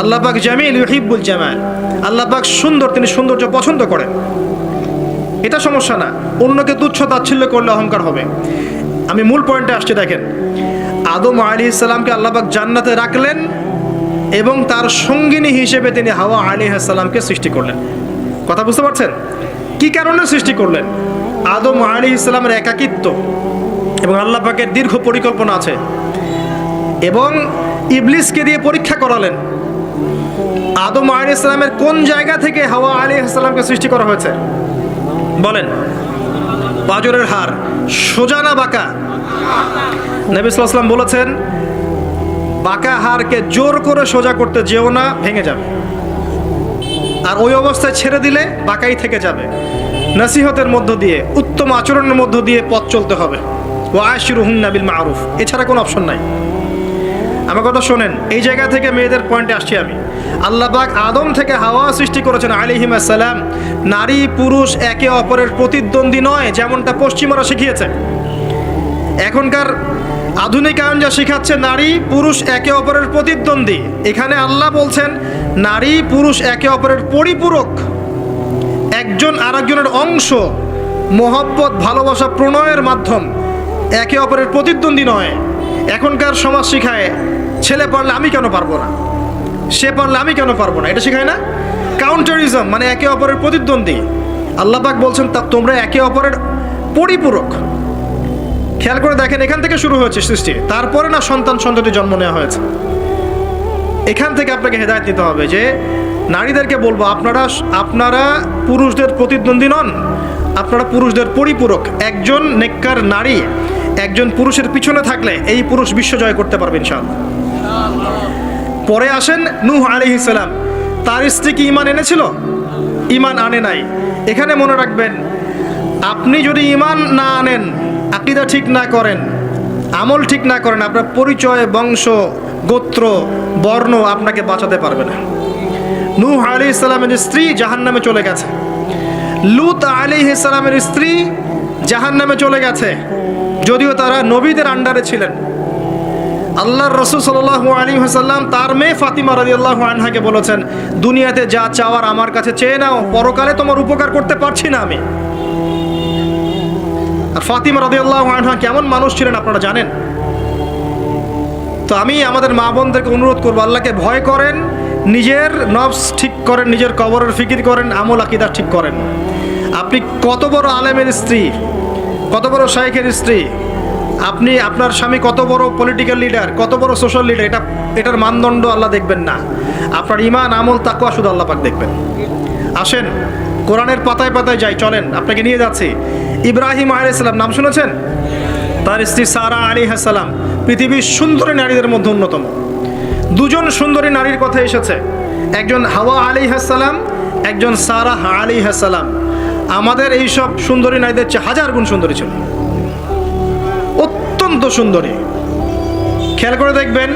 আল্লাহ পাক জামিল ইউহিব্বুল জামাল, আল্লাহ পাক সুন্দর, তিনি সৌন্দর্য পছন্দ করেন। এটা সমস্যা না, অন্যকে তুচ্ছ তাচ্ছিল্য করলে অহংকার হবে। আমি মূল পয়েন্টে আসছি। দেখেন, আদম আলাইহিস সালামকে আল্লাহ পাক জান্নাতে রাখলেন এবং তার সঙ্গিনী হিসেবে তিনি হাওয়া আলাইহিস সালামকে সৃষ্টি করলেন। কথা বুঝতে পারছেন? কি কারণে সৃষ্টি করলেন? আদম আলাইহিস সালামের একাকিত্ব এবং আল্লাহ পাকের দীর্ঘ পরিকল্পনা আছে, এবং ইবলিসকে দিয়ে পরীক্ষা করালেন আদম আলাইহিস সালামের কোন জায়গা থেকে হাওয়া আলাইহিস সালামকে সৃষ্টি করা হয়েছে। বলেন, পাঁজরের হাড় সোজা না বাঁকা? নবী সাল্লাল্লাহু আলাইহি ওয়াসাল্লাম বলেছেন, বাঁকা হাড়কে জোর করে সোজা করতে যেও না, ভেঙে যাবে। আর ওই অবস্থায় ছেড়ে দিলে বাঁকাই থেকে যাবে। নসিহতের মধ্য দিয়ে, উত্তম আচরণের মধ্য দিয়ে পথ চলতে হবে। ওয়া আশিরুহুন্না বিল মারুফ, এছাড়া কোনো অপশন নাই। আমার কথা শোনেন, এই জায়গা থেকে মেয়েদের পয়েন্টে আসছি আমি। আল্লাহ পাক আদম থেকে হাওয়া সৃষ্টি করেছেন আলাইহিস সালাম। নারী পুরুষ একে অপরের প্রতিদ্বন্দ্বী নয়, যেমনটা পশ্চিমারা শিখিয়েছে। এখনকার আধুনিকায়ন যা শিখাচ্ছে নারী পুরুষ একে অপরের প্রতিদ্বন্দ্বী, এখানে আল্লাহ বলছেন নারী পুরুষ একে অপরের পরিপূরক, একজন আরেকজনের অংশ, মোহব্বত, ভালোবাসা, প্রণয়ের মাধ্যম, একে অপরের প্রতিদ্বন্দ্বী নয়। এখনকার সমাজ শিখায় ছেলে পারলে আমি কেন পারবো না, সে পারলে আমি কেন পারবো না, এটা শিখায় না? কাউন্টারিজম, মানে একে অপরের প্রতিদ্বন্দ্বী। আল্লাহ পাক বলছেন তোমরা একে অপরের পরিপূরক। খেয়াল করে দেখেন, এখান থেকে শুরু হয়েছে সৃষ্টি, তারপরে না সন্তান সন্ততি জন্ম নেওয়া হয়েছে। এখান থেকে আপনাকে হেদায়েত নিতে হবে যে নারীদেরকে বলবো, আপনারা পুরুষদের প্রতিদ্বন্দ্বী নন, আপনারা পুরুষদের পরিপূরক। একজন নেককার নারী একজন পুরুষের পিছনে থাকলে এই পুরুষ বিশ্ব জয় করতে পারবে ইনশাআল্লাহ। পরে আসেন নূহ আলাইহিস সালাম, তার স্ত্রী কি ঈমান এনেছিল? ঈমান আনে নাই। এখানে মনে রাখবেন, আপনি যদি ঈমান না আনেন, আকীদা ঠিক না করেন, আমল ঠিক না করেন, আপনার পরিচয়, বংশ, গোত্র, বর্ণ আপনাকে বাঁচাতে পারবে না। নূহ আলাইহিস সালামের স্ত্রী জাহান্নামে চলে গেছে, লূত আলাইহিস সালামের স্ত্রী জাহান্নামে চলে গেছে, যদিও তারা নবীদের আন্ডারে ছিলেন। আল্লাহর রাসূল সাল্লাল্লাহু আলাইহি ওয়াসাল্লাম তার মেয়ে ফাতিমা রাদিয়াল্লাহু আনহাকে বলেছেন, দুনিয়াতে যা চাওয়ার আমার কাছে চেয়ে নাও, পরকালে তোমার উপকার করতে পারছি না আমি। আর ফাতিমা রাদিয়াল্লাহু আনহা কেমন মানুষ ছিলেন আপনারা জানেন। তো আমি আমাদের মা বোনদেরকে অনুরোধ করবো, আল্লাহকে ভয় করেন, নিজের নফস ঠিক করেন, নিজের কবরের ফিকির করেন, আমল আকীদা ঠিক করেন। আপনি কত বড় আলেমের স্ত্রী, কত বড় শাইখের স্ত্রী, আপনি আপনার স্বামী কত বড় পলিটিক্যাল লিডার, কত বড় সোশ্যাল লিডার, এটার মানদণ্ড আল্লাহ দেখবেন না। আপনার ঈমান, আমল, তাকওয়া শুধু আল্লাহ পাক দেখবেন। আসেন কোরআনের পাতায় পাতায় যাই, চলেন আপনাকে নিয়ে যাচ্ছি। ইব্রাহিম আলাইহিস সালাম নাম শুনেছেন? তার স্ত্রী সারা আলাইহিস সালাম পৃথিবীর সুন্দরী নারীদের মধ্যে অন্যতম। দুজন সুন্দরী নারীর কথা এসেছে, একজন হাওয়া আলাইহিস সালাম, একজন সারা আলাইহিস সালাম। আমাদের এইসব সুন্দরী নারীদের চেয়ে হাজার গুণ সুন্দরী ছিল, অত্যন্ত সুন্দরী। খেয়াল করে দেখবেন,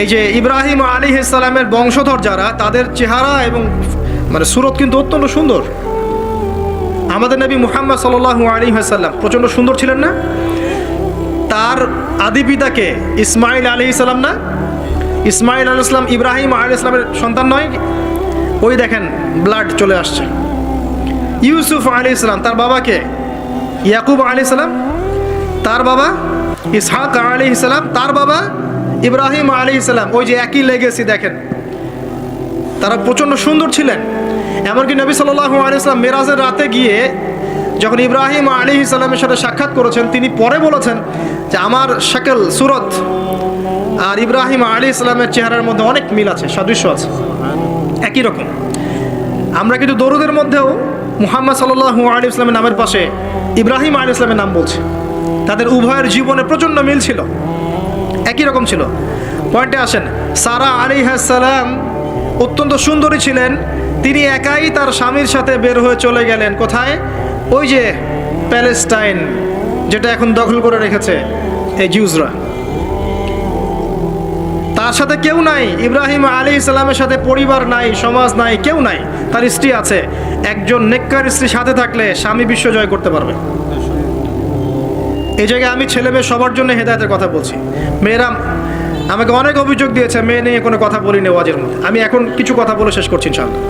এই যে ইব্রাহিম আলাইহিস সালামের বংশধর যারা, তাদের চেহারা এবং মানে সুরত কিন্তু অত্যন্ত সুন্দর। আমাদের নবী মুহাম্মদ সাল্লাল্লাহু আলাইহি ওয়াসাল্লাম প্রচণ্ড সুন্দর ছিলেন না? তার আদি পিতাকে ইসমাইল আলাইহিস সালাম না? ইসমাইল আলাইহিস সালাম ইব্রাহিম আলাইহিস সালামের সন্তান নয়? ওই দেখেন ব্লাড চলে আসছে। ইউসুফ আলাইহিস সালাম, তার বাবাকে ইয়াকুব আলাইহিস সালাম, তার বাবা ইসহাক আলাইহিস সালাম, তার বাবা ইব্রাহিম আলাইহিস সালাম। ওই যে একই লেগেসি দেখেন, তারা প্রচণ্ড সুন্দর ছিলেন। এমনকি নবী সাল্লাল্লাহু আলাইহি ওয়াসাল্লাম মেরাজের রাতে গিয়ে যখন ইব্রাহিম আলাইহিস সালামের সাথে সাক্ষাৎ করেছেন, তিনি পরে বলেছেন যে আমার শাকল, সুরত আর ইব্রাহিম আলাইহিস সালামের চেহারার মধ্যে অনেক মিল আছে, সাদৃশ্য আছে, একই রকম। আমরা কিন্তু দরুদের মধ্যেও মুহাম্মদ সাল্লাল্লাহু আলাইহি ওয়াসাল্লামের নামের পাশে ইব্রাহিম আলাইহিস সালামের নাম বলছি। তাদের উভয়ের জীবনে প্রচণ্ড মিল ছিল, একই রকম ছিল। পয়েন্টে আসেন, সারা আলাইহিস সালাম অত্যন্ত সুন্দরী ছিলেন। তিনি একাই তার স্বামীর সাথে বের হয়ে চলে গেলেন কোথায়? ওই যে প্যালেস্টাইন, যেটা এখন দখল করে রেখেছে এই জিউসরা। তার সাথে কেউ নাই। ইব্রাহিম আলাইহিস সালামের সাথে পরিবার নাই, সমাজ নাই, কেউ নাই। তার স্ত্রী আছে। একজন নেককার স্ত্রী সাথে থাকলে স্বামী বিশ্ব জয় করতে পারবে। এই জায়গায় আমি ছেলে মেয়ে সবার জন্য হেদায়েতের কথা বলছি। মেয়েরা আমাকে অনেক অভিযোগ দিয়েছে মেয়ে নিয়ে কোনো কথা বলিনি ওয়াজের মধ্যে। আমি এখন কিছু কথা বলে শেষ করছি ইনশাআল্লাহ।